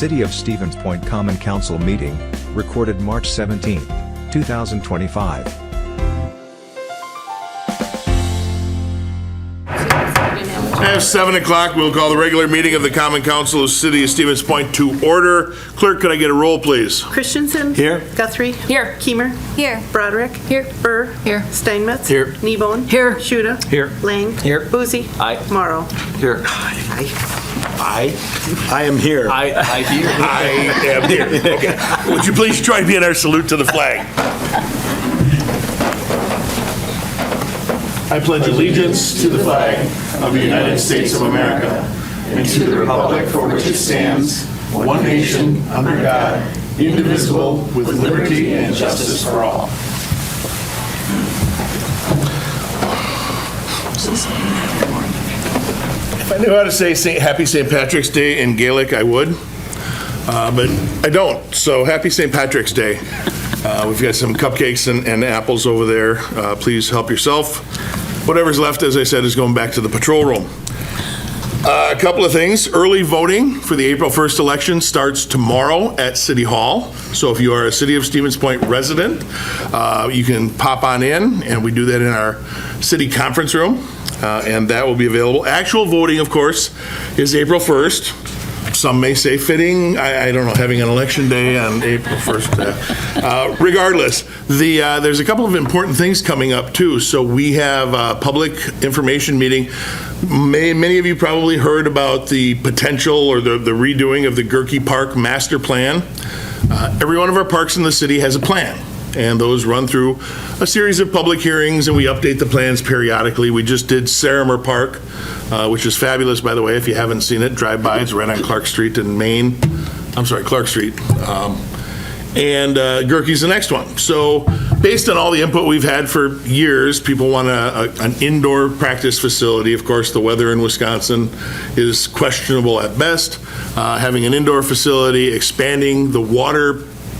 City of Stevens Point Common Council meeting, recorded March 17, 2025. At 7 o'clock, we'll call the regular meeting of the Common Council of the City of Stevens Point to order. Clerk, could I get a roll, please? Christensen. Here. Guthrie. Here. Keemer. Here. Broderick. Here. Burr. Here. Steinmetz. Here. Kneebone. Here. Shuda. Here. Lang. Here. Boozy. Aye. Morrow. Here. I am here. I am here. Okay. Would you please join me in our salute to the flag? I pledge allegiance to the flag of the United States of America and to the republic for which it stands, one nation, under God, indivisible, with liberty and justice for all. If I knew how to say Happy St. Patrick's Day in Gaelic, I would, but I don't. So happy St. Patrick's Day. We've got some cupcakes and apples over there. Please help yourself. Whatever's left, as I said, is going back to the patrol room. A couple of things. Early voting for the April 1st election starts tomorrow at City Hall. So if you are a City of Stevens Point resident, you can pop on in, and we do that in our city conference room, and that will be available. Actual voting, of course, is April 1st. Some may say fitting, I don't know, having an election day on April 1st. Regardless, there's a couple of important things coming up too. So we have a public information meeting. Many of you probably heard about the potential or the redoing of the Gerke Park master plan. Every one of our parks in the city has a plan, and those run through a series of public hearings, and we update the plans periodically. We just did Sarimer Park, which is fabulous, by the way. If you haven't seen it, drive by. It's right on Clark Street in Maine. I'm sorry, Clark Street. And Gerke's the next one. So based on all the input we've had for years, people want an indoor practice facility. Of course, the weather in Wisconsin is questionable at best. Having an indoor facility, expanding the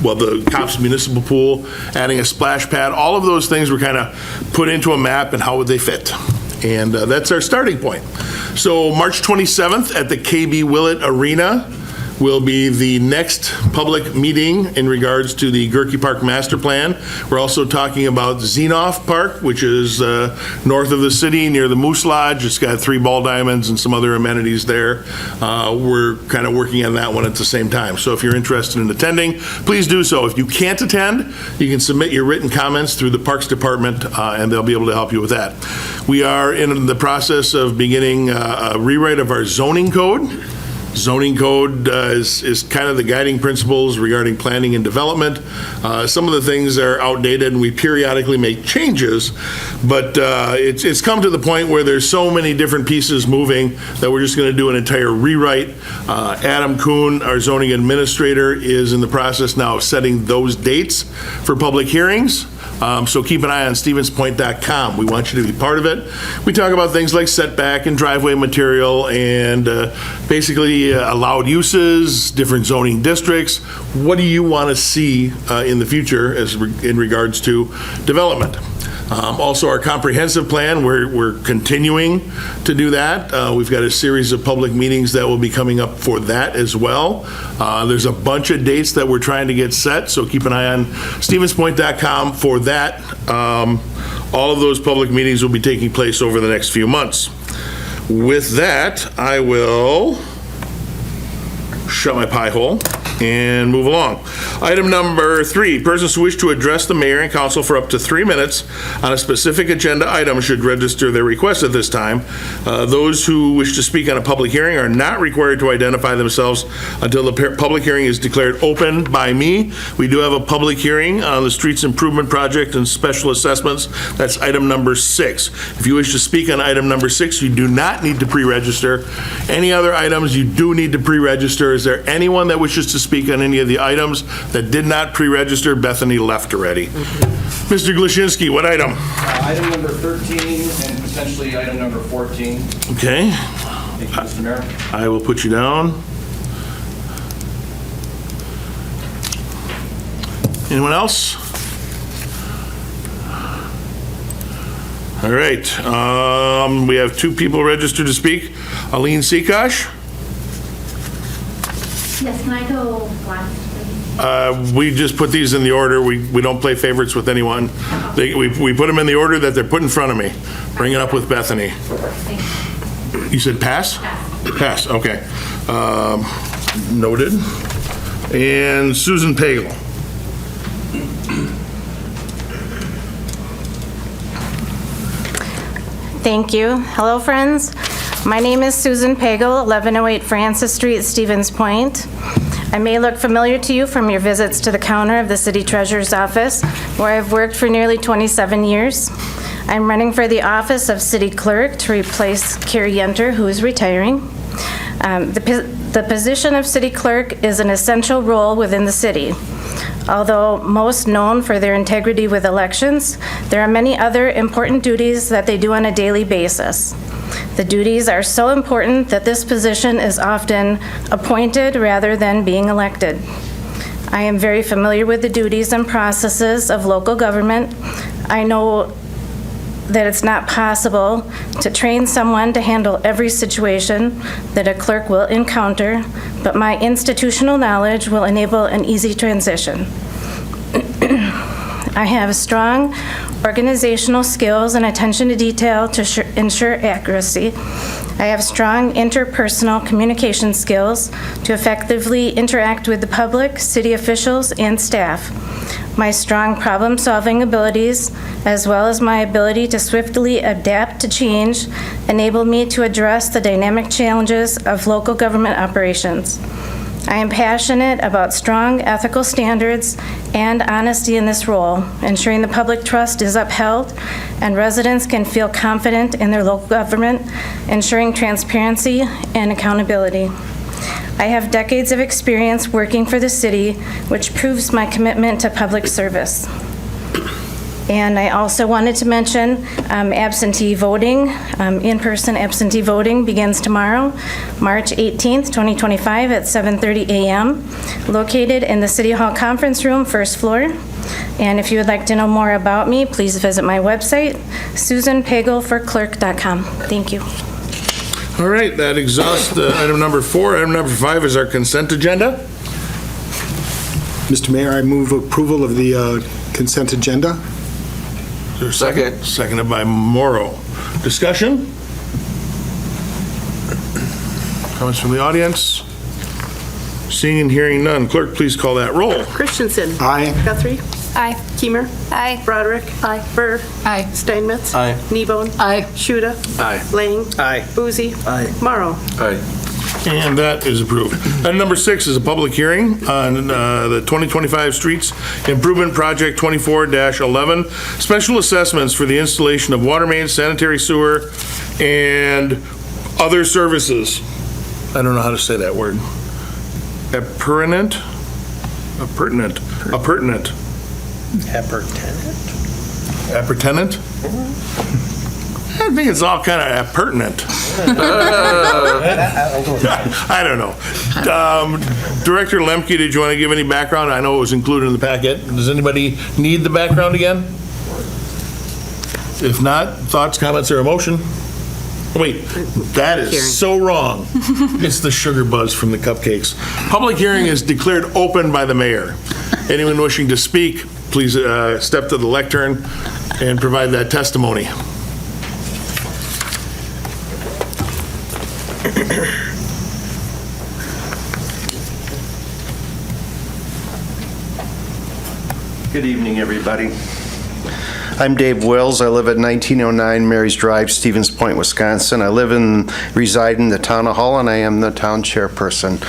the Cops Municipal Pool, adding a splash pad, all of those things were kind of put into a map, and how would they fit? And that's our starting point. So March 27th at the KB Willett Arena will be the next public meeting in regards to the Gerke Park Master Plan. We're also talking about Zenoff Park, which is north of the city near the Moose Lodge. It's got 3 ball diamonds and some other amenities there. We're kind of working on that one at the same time. So if you're interested in attending, please do so. If you can't attend, you can submit your written comments through the Parks Department, and they'll be able to help you with that. We are in the process of beginning a rewrite of our zoning code. Zoning code is kind of the guiding principles regarding planning and development. Some of the things are outdated, and we periodically make changes, but it's come to the point where there's so many different pieces moving that we're just going to do an entire rewrite. Adam Kuhn, our zoning administrator, is in the process now of setting those dates for public hearings. So keep an eye on stevenspoint.com. We want you to be part of it. We talk about things like setback and driveway material and basically allowed uses, different zoning districts. What do you want to see in the future in regards to development? Also, our comprehensive plan, we're continuing to do that. We've got a series of public meetings that will be coming up for that as well. There's a bunch of dates that we're trying to get set, so keep an eye on stevenspoint.com for that. All of those public meetings will be taking place over the next few months. With that, I will shut my pie hole and move along. Item number 3, persons who wish to address the mayor and council for up to 3 minutes on a specific agenda item should register their request at this time. Those who wish to speak on a public hearing are not required to identify themselves until the public hearing is declared open by me. We do have a public hearing on the streets improvement project and special assessments. That's item number 6. If you wish to speak on item number 6, you do not need to pre-register. Any other items, you do need to pre-register. Is there anyone that wishes to speak on any of the items that did not pre-register? Bethany left already. Mr. Glashinsky, what item? Item number 13 and potentially item number 14. Okay. Thank you, Mr. Mayor. I will put you down. Anyone else? All right. We have 2 people registered to speak. Aline Seakosh. Yes, can I go last, please? We just put these in the order. We don't play favorites with anyone. We put them in the order that they're put in front of me. Bring it up with Bethany. Thank you. You said pass? Pass. Pass, okay. Noted. And Susan Pagel. Thank you. Hello, friends. My name is Susan Pagel, 1108 Francis Street, Stevens Point. I may look familiar to you from your visits to the counter of the City Treasurer's Office, where I've worked for nearly 27 years. I'm running for the office of City Clerk to replace Pere, who is retiring. The position of City Clerk is an essential role within the city. Although most known for their integrity with elections, there are many other important duties that they do on a daily basis. The duties are so important that this position is often appointed rather than being elected. I am very familiar with the duties and processes of local government. I know that it's not possible to train someone to handle every situation that a clerk will encounter, but my institutional knowledge will enable an easy transition. I have strong organizational skills and attention to detail to ensure accuracy. I have strong interpersonal communication skills to effectively interact with the public, city officials, and staff. My strong problem-solving abilities, as well as my ability to swiftly adapt to change, enable me to address the dynamic challenges of local government operations. I am passionate about strong ethical standards and honesty in this role, ensuring the public trust is upheld and residents can feel confident in their local government, ensuring transparency and accountability. I have decades of experience working for the city, which proves my commitment to public service. And I also wanted to mention absentee voting. In-person absentee voting begins tomorrow, March 18th, 2025 at 7:30 a.m., located in the City Hall Conference Room, first floor. And if you would like to know more about me, please visit my website, susanpagelforclerk.com. Thank you. All right, that exhausts item number 4. Item number 5 is our consent agenda. Mr. Mayor, I move approval of the consent agenda. Is there a second? Seconded by Morrow. Discussion? Comments from the audience? Seeing and hearing none. Clerk, please call that roll. Christensen. Aye. Guthrie. Aye. Keemer. Aye. Broderick. Aye. Burr. Aye. Steinmetz. Aye. Kneebone. Aye. Shuda. Aye. Lang. Aye. Boozy. Aye. Morrow. Aye. And that is approved. Item number 6 is a public hearing on the 2025 Streets Improvement Project 24-11, special assessments for the installation of water main, sanitary sewer, and other services. I don't know how to say that word. Appurtenant? Appurtenant. Appurtenant. Appurtenant? I think it's all kind of appurtenant. I don't know. Director Lemke, did you want to give any background? I know it was included in the packet. Does anybody need the background again? If not, thoughts, comments, or a motion? Wait, that is so wrong. It's the sugar buzz from the cupcakes. Public hearing is declared open by the mayor. Anyone wishing to speak, please step to the lectern and provide that testimony. Good evening, everybody. I'm Dave Wills. I live at 1909 Mary's Drive, Stevens Point, Wisconsin. I reside in the town hall, and I am the town chairperson.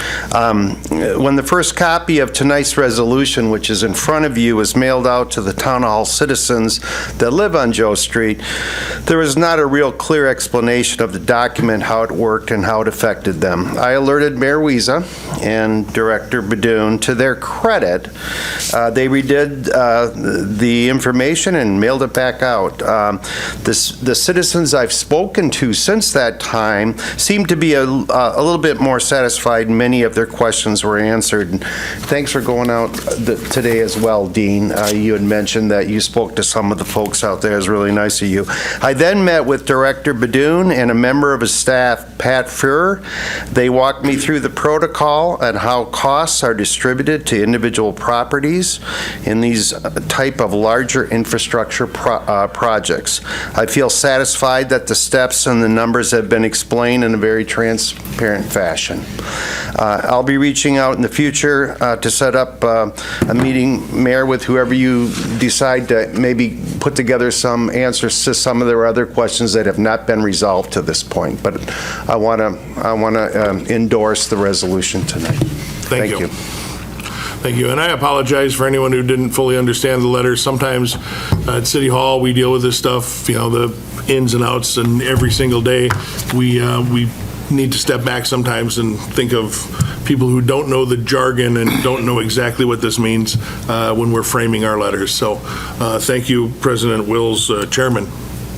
When the first copy of tonight's resolution, which is in front of you, was mailed out to the town hall citizens that live on Joe Street, there was not a real clear explanation of the document, how it worked, and how it affected them. I alerted Mayor Wiesa and Director Badoon. To their credit, they redid the information and mailed mailed it back out. The citizens I've spoken to since that time seem to be a little bit more satisfied. Many of their questions were answered. And thanks for going out today as well, Dean. You had mentioned that you spoke to some of the folks out there. It was really nice of you. I then met with Director Badoon and a member of his staff, Pere. They walked me through the protocol and how costs are distributed to individual properties in these type of larger infrastructure projects. I feel satisfied that the steps and the numbers have been explained in a very transparent fashion. I'll be reaching out in the future to set up a meeting, Mayor, with whoever you decide to maybe put together some answers to some of their other questions that have not been resolved to this point. But I want to endorse the resolution tonight. Thank you. Thank you. And I apologize for anyone who didn't fully understand the letter. Sometimes at City Hall, we deal with this stuff, the ins and outs, and every single day we need to step back sometimes and think of people who don't know the jargon and don't know exactly what this means when we're framing our letters. So thank you, President Wills, Chairman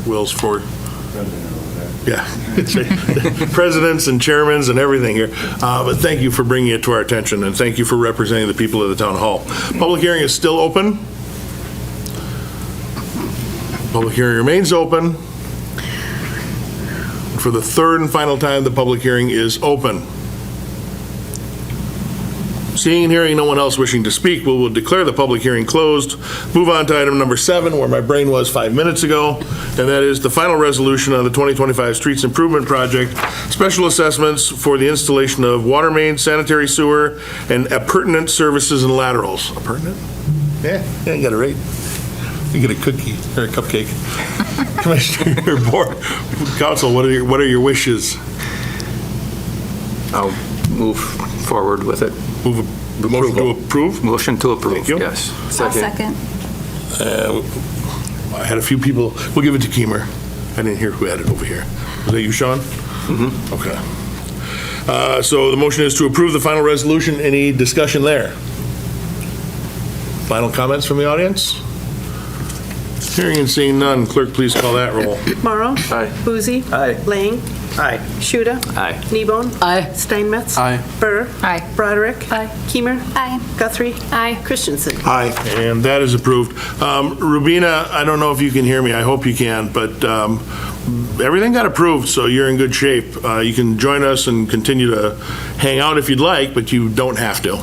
Wills, for... Yeah, presidents and chairmans and everything here. But thank you for bringing it to our attention, and thank you for representing the people of the town hall. Public hearing is still open. Public hearing remains open. For the third and final time, the public hearing is open. Seeing and hearing no one else wishing to speak, we will declare the public hearing closed. Move on to item number 7, where my brain was 5 minutes ago, and that is the final resolution on the 2025 Streets Improvement Project, special assessments for the installation of water main, sanitary sewer, and appurtenant services and laterals. Appurtenant? Yeah, you got it right. You get a cookie or a cupcake. Commissioner, Board, Council, what are your wishes? I'll move forward with it. Motion to approve? Motion to approve, Thank you. yes. I'll second. I had a few people. We'll give it to Keemer. I didn't hear who had it over here. Was that you, Sean? Mm-hmm. Okay. So the motion is to approve the final resolution. Any discussion there? Final comments from the audience? Hearing and seeing none, clerk, please call that roll. Morrow. Aye. Boozy. Aye. Lang. Aye. Shuda. Aye. Kneebone. Aye. Steinmetz. Aye. Pere. Aye. Broderick. Aye. Keemer. Aye. Guthrie. Aye. Christensen. Aye. And that is approved. Rubina, I don't know if you can hear me. I hope you can, but everything got approved, so you're in good shape. You can join us and continue to hang out if you'd like, but you don't have to.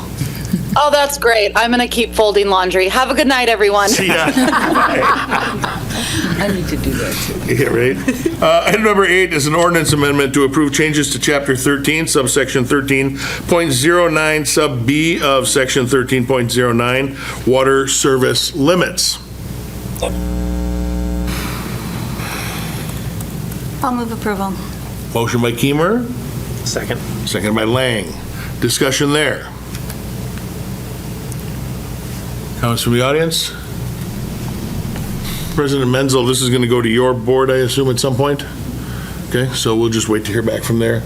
Oh, that's great. I'm going to keep folding laundry. Have a good night, everyone. See ya. I need to do that too. Yeah, right. Item number 8 is an ordinance amendment to approve changes to Chapter 13, Subsection 13.09, Sub B of Section 13.09, water service limits. I'll move approval. Motion by Keemer, Second. second by Lang. Discussion there. Comments from the audience? President Menzel, this is going to go to your board, I assume, at some point? Okay, so we'll just wait to hear back from there.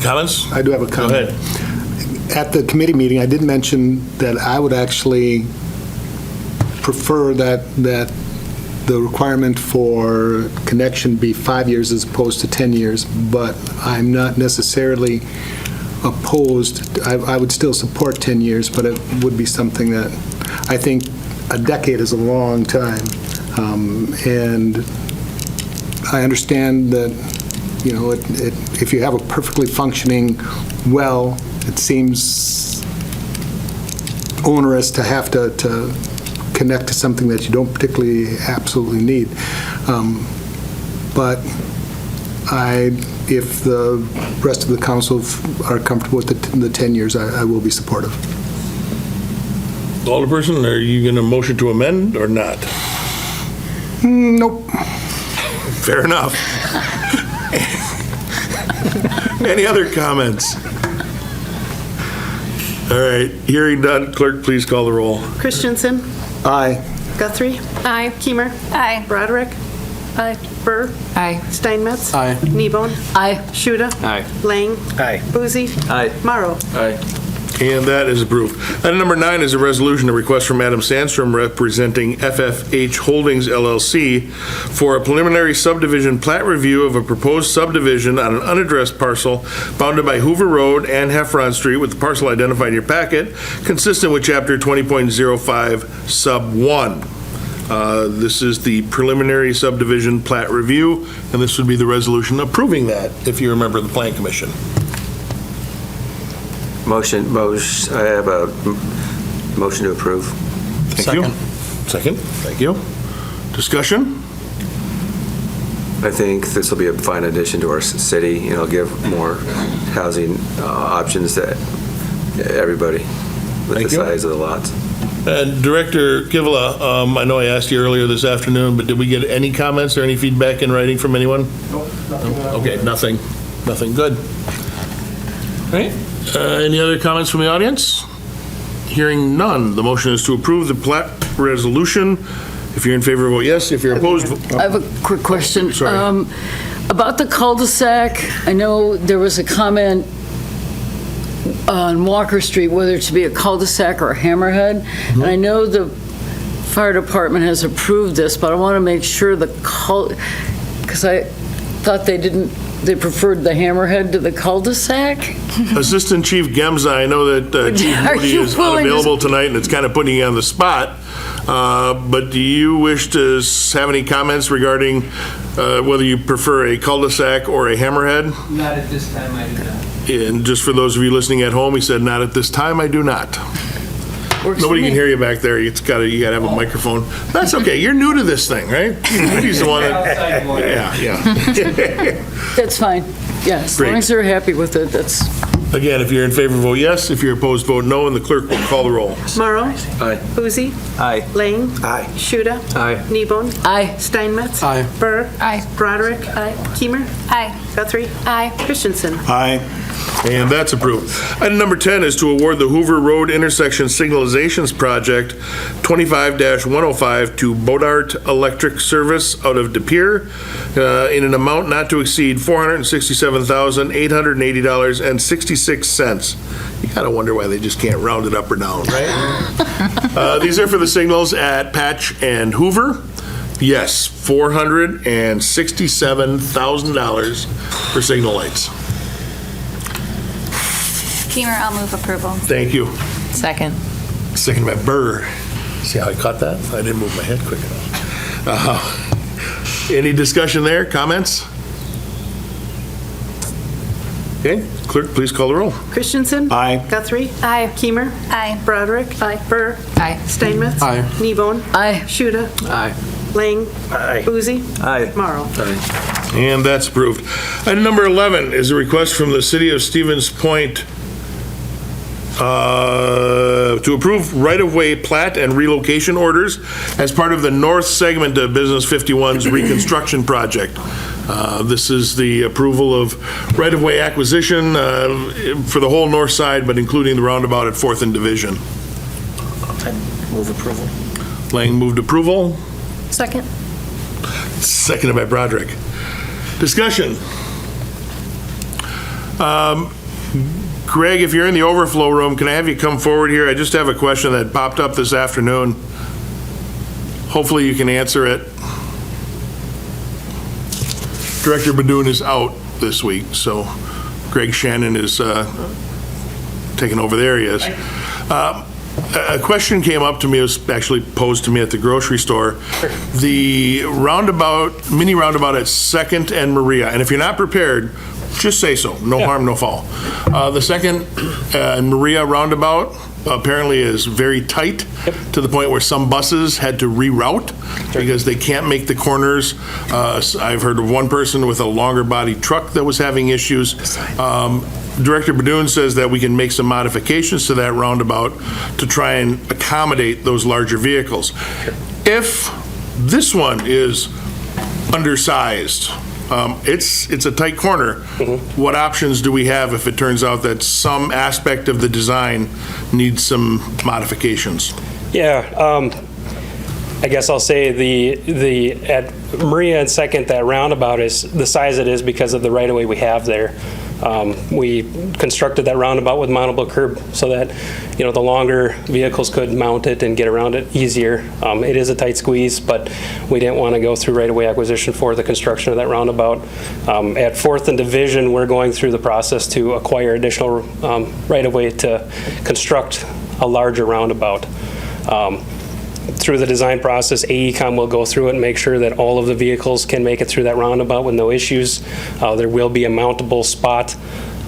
Comments? I do have a comment. Go ahead. At the committee meeting, I did mention that I would actually prefer that the requirement for connection be 5 years as opposed to 10 years, but I'm not necessarily opposed. I would still support 10 years, but it would be something that I think a decade is a long time. And I understand that, if you have a perfectly functioning well, it seems onerous to have to connect to something that you don't particularly absolutely need. But if the rest of the council are comfortable with the 10 years, I will be supportive. Alderperson, are you going to motion to amend or not? Nope. Fair enough. Any other comments? All right, hearing none, clerk, please call the roll. Christensen. Aye. Guthrie. Aye. Keemer. Aye. Broderick. Aye. Pere. Aye. Steinmetz. Aye. Kneebone. Aye. Shuda. Aye. Lang. Aye. Boozy. Aye. Morrow. Aye. And that is approved. Item number 9 is a resolution, a request from Adam Sandstrom representing FFH Holdings LLC for a preliminary subdivision plat review of a proposed subdivision on an unaddressed parcel bounded by Hoover Road and Heffron Street with the parcel identified in your packet, consistent with Chapter 20.05 Sub 1. This is the preliminary subdivision plat review, and this would be the resolution approving that, if you remember the Plan Commission. Motion, I have a motion to approve. Thank you. Second, thank you. Discussion? I think this will be a fine addition to our city, you know, give more housing options to everybody with Thank the you. size of the lots. Director Kivela, I know I asked you earlier this afternoon, but did we get any comments or any feedback in writing from anyone? Nope, nothing. Okay, nothing, good. All right, any other comments from the audience? Hearing none, the motion is to approve the plat resolution. If you're in favor, vote yes. If you're opposed, I have a quick question. Sorry. About the cul-de-sac, I know there was a comment on Walker Street, whether it should be a cul-de-sac or a hammerhead. And I know the fire department has approved this, but I want to make sure because I thought they preferred the hammerhead to the cul-de-sac. Assistant Chief Gemza, I know that Chief Are Moody you is willing to- unavailable tonight, and it's kind of putting you on the spot. But do you wish to have any comments regarding whether you prefer a cul-de-sac or a hammerhead? Not at this time, I do not. And just for those of you listening at home, he said, "Not at this time, I do not." Works for Nobody can me. hear you back there. You gotta have a microphone. That's okay. You're new to this thing, right? He's the one that, Outside one. yeah. That's fine. Yeah, as long Great. as they're happy with it, that's, Again, if you're in favor, vote yes. If you're opposed, vote no, and the clerk will call the roll. Morrow. Aye. Boozy. Aye. Lang. Aye. Shuda. Aye. Kneebone. aye. Steinmetz. Aye. Burr. Aye. Broderick. Aye. Keemer. Aye. Guthrie. Aye. Christensen. Aye. And that's approved. Item number 10 is to award the Hoover Road Intersection Signalizations Project 25-105 to Bodart Electric Service out of Pere in an amount not to exceed $467,880.66. You gotta wonder why they just can't round it up or down, right? These are for the signals at Patch and Hoover. Yes, $467,000 for signal lights. Keemer, I'll move approval. Thank you. Second. Second by Pere. See how I caught that? I didn't move my head quick enough. Any discussion there? Comments? Okay, clerk, please call the roll. Christensen. Aye. Guthrie. Aye. Keemer. Aye. Broderick. Aye. Burr. Aye. Steinmetz. Aye. Kneebone. Aye. Shuda. Aye. Lang. Aye. Boozy. Aye. Morrow. Aye. And that's approved. Item number 11 is a request from the city of Stevens Point to approve right-of-way plat and relocation orders as part of the north segment of Business 51's reconstruction project. This is the approval of right-of-way acquisition for the whole north side, but including the roundabout at 4th and Division. Move approval. Lang moved approval, Second. seconded by Broderick. Discussion. Greg, if you're in the overflow room, can I have you come forward here? I just have a question that popped up this afternoon. Hopefully you can answer it. Director Badoon is out this week, so Greg Shannon is taking over. There he is. A question came up to me, it was actually posed to me at the grocery store. The roundabout, mini roundabout at 2nd and Maria, and if you're not prepared, just say so, no harm, no foul. The 2nd and Maria roundabout apparently is very tight to the point where some buses had to reroute because they can't make the corners. I've heard of one person with a longer body truck that was having issues. Director Badoon says that we can make some modifications to that roundabout to try and accommodate those larger vehicles. If this one is undersized, it's a tight corner. What options do we have if it turns out that some aspect of the design needs some modifications? Yeah, I guess I'll say at Maria and 2nd, that roundabout is the size it is because of the right-of-way we have there. We constructed that roundabout with mountable curb so that, the longer vehicles could mount it and get around it easier. It is a tight squeeze, but we didn't want to go through right-of-way acquisition for the construction of that roundabout. At 4th and Division, we're going through the process to acquire additional right-of-way to construct a larger roundabout. Through the design process, AECom will go through it and make sure that all of the vehicles can make it through that roundabout with no issues. There will be a mountable spot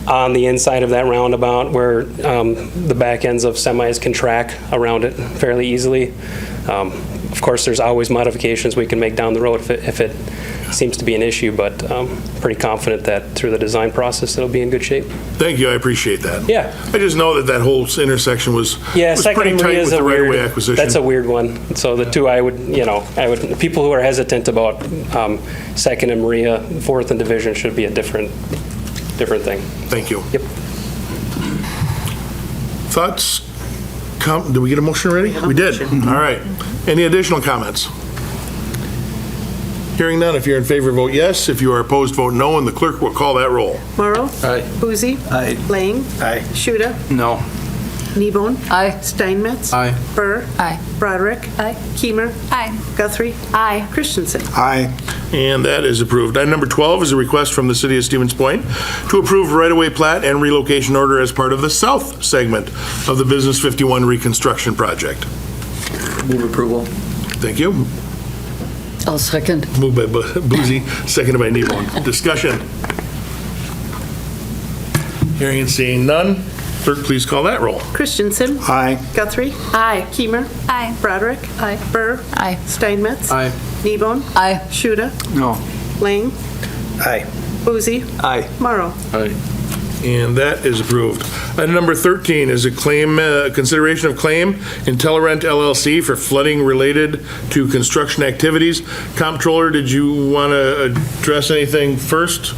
on the inside of that roundabout where the back ends of semis can track around it fairly easily. Of course, there's always modifications we can make down the road if it seems to be an issue, but pretty confident that through the design process, it'll be in good shape. Thank you, I appreciate that. Yeah. I just know that whole intersection was Second pretty and tight Maria with is a the right-of-way weird, acquisition. that's a weird one. So the two I would, people who are hesitant about Second and Maria, 4th and Division should be a different thing. Thank you. Yep. Thoughts? Did we get a motion already? We did. All right. Any additional comments? Hearing none, if you're in favor, vote yes. If you are opposed, vote no, and the clerk will call that roll. Morrow. Aye. Boozy. Aye. Lang. Aye. Shuda. No. Kneebone. Aye. Steinmetz. Aye. Pere. Aye. Broderick. Aye. Keemer. Aye. Guthrie. Aye. Christensen. Aye. And that is approved. Item number 12 is a request from the City of Stevens Point to approve right-of-way plat and relocation order as part of the south segment of the Business 51 reconstruction project. Move approval. Thank you. I'll second. Moved by Boozy, seconded by Kneebone. Discussion. Hearing and seeing none, clerk, please call that roll. Christensen. Aye. Guthrie. Aye. Keemer. Aye. Broderick. Aye. Pere. Aye. Steinmetz. Aye. Kneebone. Aye. Shuda. No. Lang. Aye. Boozy. Aye. Morrow. Aye. And that is approved. Item number 13 is a claim, consideration of claim, Intellirent LLC for flooding related to construction activities. Comptroller, did you want to address anything first?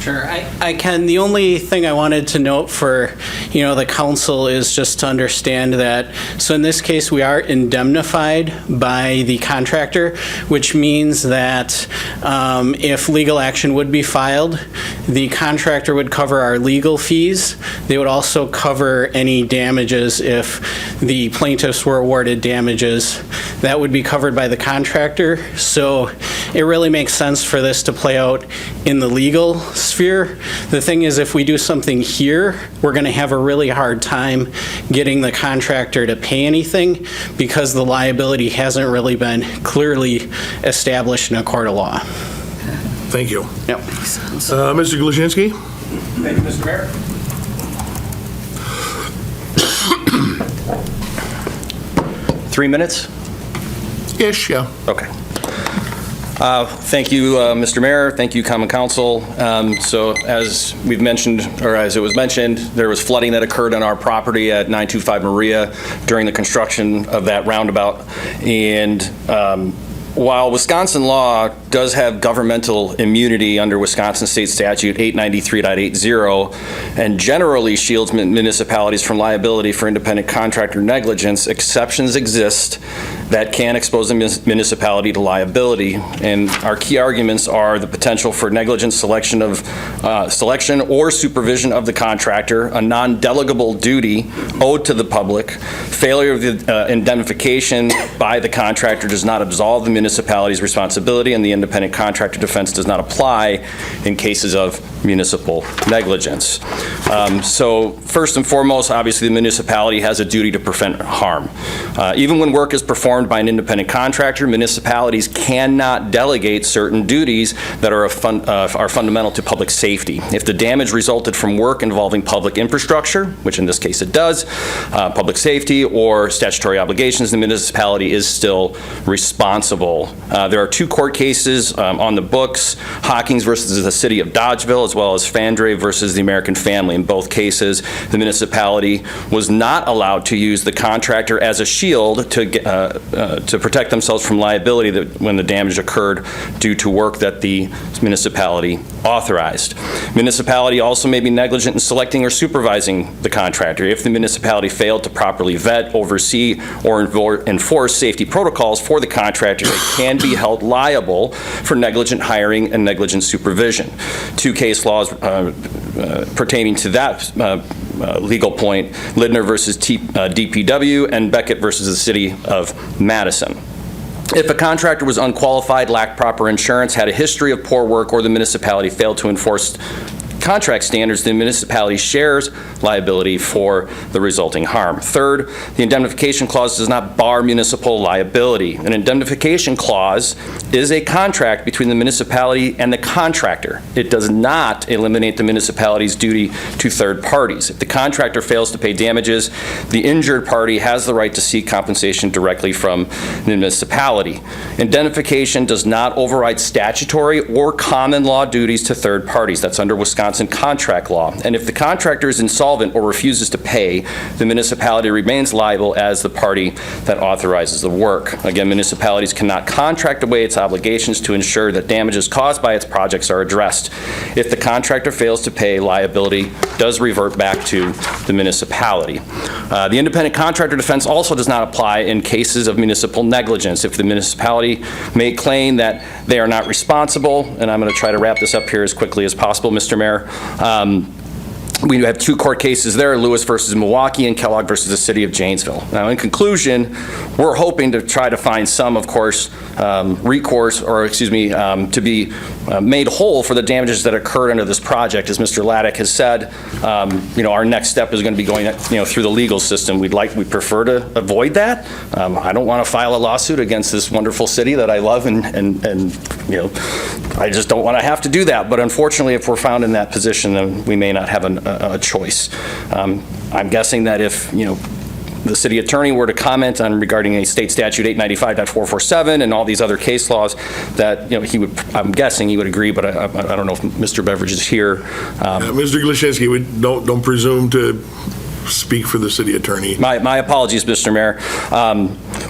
Sure, I can. The only thing I wanted to note for, the council is just to understand that, so in this case, we are indemnified by the contractor, which means that if legal action would be filed, the contractor would cover our legal fees. They would also cover any damages if the plaintiffs were awarded damages. That would be covered by the contractor. So it really makes sense for this to play out in the legal sphere. The thing is, if we do something here, we're going to have a really hard time getting the contractor to pay anything because the liability hasn't really been clearly established in a court of law. Thank you. Yep. Mr. Gluszinski? Thank you, Mr. Mayor. Three minutes? Ish, yeah. Okay. Thank you, Mr. Mayor. Thank you, Common Council. So as we've mentioned, or as it was mentioned, there was flooding that occurred on our property at 925 Maria during the construction of that roundabout. And while Wisconsin law does have governmental immunity under Wisconsin State Statute 893.80 and generally shields municipalities from liability for independent contractor negligence, exceptions exist that can expose the municipality to liability. And our key arguments are the potential for negligent selection or supervision of the contractor, a non-delegable duty owed to the public, failure of the indemnification by the contractor does not absolve the municipality's responsibility, and the independent contractor defense does not apply in cases of municipal negligence. So first and foremost, obviously the municipality has a duty to prevent harm. Even when work is performed by an independent contractor, municipalities cannot delegate certain duties that are fundamental to public safety. If the damage resulted from work involving public infrastructure, which in this case it does, public safety or statutory obligations, the municipality is still responsible. There are two court cases on the books, Hawkins versus the City of Dodgeville, as well as Fandre versus the American Family. In both cases, the municipality was not allowed to use the contractor as a shield to to protect themselves from liability that when the damage occurred due to work that the municipality authorized. Municipality also may be negligent in selecting or supervising the contractor. If the municipality failed to properly vet, oversee, or enforce safety protocols for the contractor, it can be held liable for negligent hiring and negligent supervision. Two case laws pertaining to that legal point, Lidner versus DPW and Beckett versus the City of Madison. If a contractor was unqualified, lacked proper insurance, had a history of poor work, or the municipality failed to enforce contract standards, the municipality shares liability for the resulting harm. Third, the indemnification clause does not bar municipal liability. An indemnification clause is a contract between the municipality and the contractor. It does not eliminate the municipality's duty to third parties. If the contractor fails to pay damages, the injured party has the right to seek compensation directly from the municipality. Indemnification does not override statutory or common law duties to third parties. That's under Wisconsin contract law. And if the contractor is insolvent or refuses to pay, the municipality remains liable as the party that authorizes the work. Again, municipalities cannot contract away its obligations to ensure that damages caused by its projects are addressed. If the contractor fails to pay, liability does revert back to the municipality. The independent contractor defense also does not apply in cases of municipal negligence. If the municipality may claim that they are not responsible, and I'm going to try to wrap this up here as quickly as possible, Mr. Mayor. We have two court cases there, Lewis versus Milwaukee and Kellogg versus the City of Janesville. Now, in conclusion, we're hoping to try to find some, of course, recourse, or excuse me, to be made whole for the damages that occurred under this project. As Mr. Laddick has said, our next step is going to be going, through the legal system. We prefer to avoid that. I don't want to file a lawsuit against this wonderful city that I love, and I just don't want to have to do that. But unfortunately, if we're found in that position, then we may not have a choice. I'm guessing that if, the city attorney were to comment on regarding a state statute 895.447 and all these other case laws, that he would, I'm guessing he would agree, but I don't know if Mr. Beveridge is here. Mr. Glaszinski, don't presume to speak for the city attorney. My apologies, Mr. Mayor.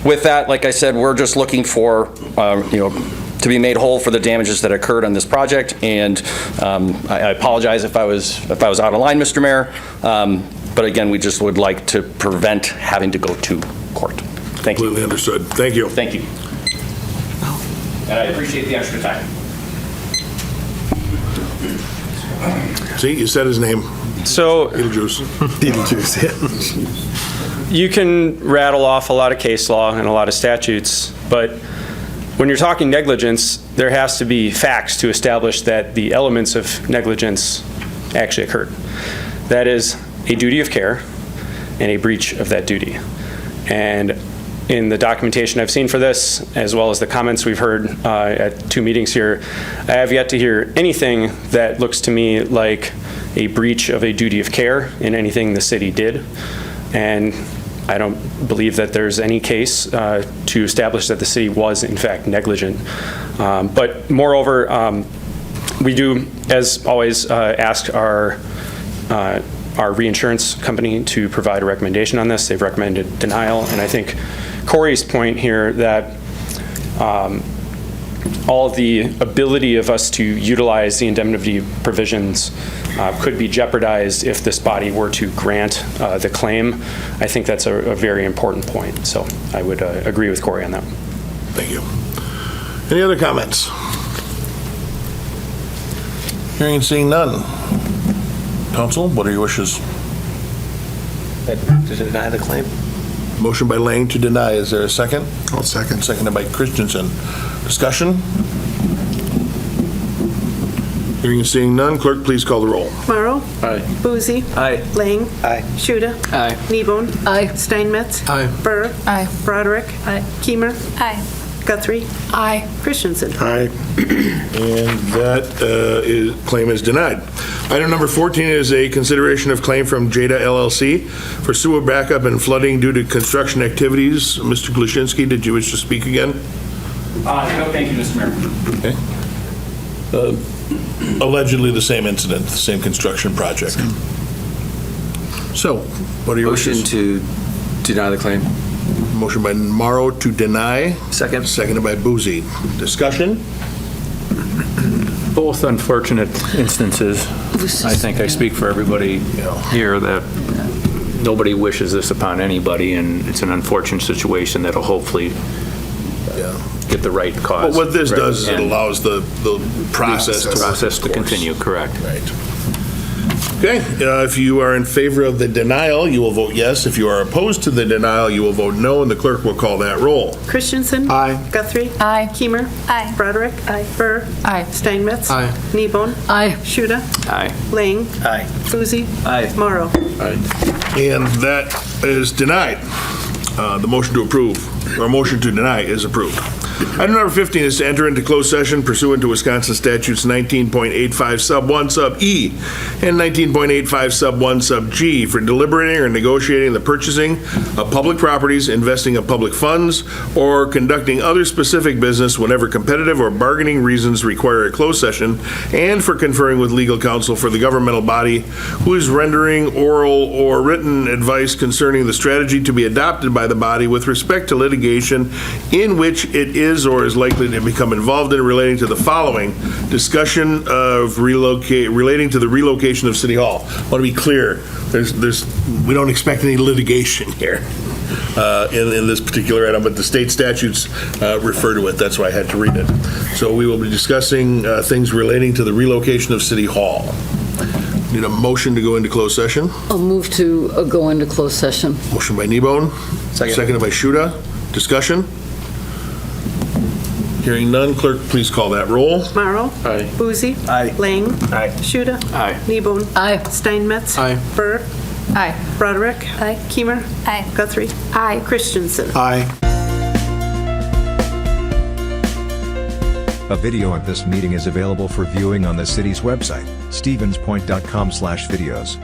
With that, like I said, we're just looking for to be made whole for the damages that occurred on this project, and I apologize if I was out of line, Mr. Mayor. But again, we just would like to prevent having to go to court. Thank you. Completely understood. Thank you. Thank you. And I appreciate the extra time. See, you said his name. So, Beetlejuice. Beetlejuice, yeah. You can rattle off a lot of case law and a lot of statutes, but when you're talking negligence, there has to be facts to establish that the elements of negligence actually occurred. That is a duty of care and a breach of that duty. And in the documentation I've seen for this, as well as the comments we've heard at two meetings here, I have yet to hear anything that looks to me like a breach of a duty of care in anything the city did. And I don't believe that there's any case to establish that the city was in fact negligent. But moreover, we do, as always, ask our reinsurance company to provide a recommendation on this. They've recommended denial, and I think Corey's point here that all of the ability of us to utilize the indemnity provisions could be jeopardized if this body were to grant the claim. I think that's a very important point. So I would agree with Corey on that. Thank you. Any other comments? Hearing and seeing none. Counsel, what are your wishes? To deny the claim. Motion by Lang to deny. Is there a second? I'll second. Seconded by Christensen. Discussion? Hearing and seeing none, clerk, please call the roll. Morrow. Aye. Boozy. Aye. Lang. Aye. Shuda. Aye. Kneebone. Aye. Steinmetz. Aye. Pere. Aye. Broderick. Aye. Keemer. Aye. Guthrie. Aye. Christensen. Aye. And that claim is denied. Item number 14 is a consideration of claim from JADA LLC for sewer backup and flooding due to construction activities. Mr. Glaszinski, did you wish to speak again? No, thank you, Mr. Mayor. Okay. Allegedly the same incident, the same construction project. So, what are your Motion wishes? to deny the claim. Motion by Morrow to deny. Second. Seconded by Boozy. Discussion? Both unfortunate instances. I think I speak for everybody here that nobody wishes this upon anybody, and it's an unfortunate situation that'll hopefully get the right cause. Well, what this does is it allows the process to continue, correct. Right. Okay, if you are in favor of the denial, you will vote yes. If you are opposed to the denial, you will vote no, and the clerk will call that roll. Christensen. Aye. Guthrie. Aye. Keemer. Aye. Broderick. Aye. Pere. Aye. Steinmetz. Aye. Kneebone. Aye. Shuda. Aye. Lang. Aye. Boozy. Aye. Morrow. And that is denied. The motion to approve, or motion to deny is approved. Item number 15 is to enter into closed session pursuant to Wisconsin Statutes 19.85 sub 1 sub E and 19.85 sub 1 sub G for deliberating or negotiating the purchasing of public properties, investing of public funds, or conducting other specific business whenever competitive or bargaining reasons require a closed session, and for conferring with legal counsel for the governmental body who is rendering oral or written advice concerning the strategy to be adopted by the body with respect to litigation in which it is or is likely to become involved in relating to the following: discussion of relating to the relocation of City Hall. I want to be clear, we don't expect any litigation here in this particular item, but the state statutes refer to it. That's why I had to read it. So we will be discussing things relating to the relocation of City Hall. Need a motion to go into closed session? I'll move to go into closed session. Motion by Kneebone. Seconded by Shuda. Discussion? Hearing none, clerk, please call that roll. Morrow. Aye. Boozy. Aye. Lang. Aye. Shuda. Aye. Kneebone. Aye. Steinmetz. Aye. Pere. Aye. Broderick. Aye. Keemer. Aye. Guthrie. Aye. Christensen. Aye. A video of this meeting is available for viewing on the city's website, stevenspoint.com/videos.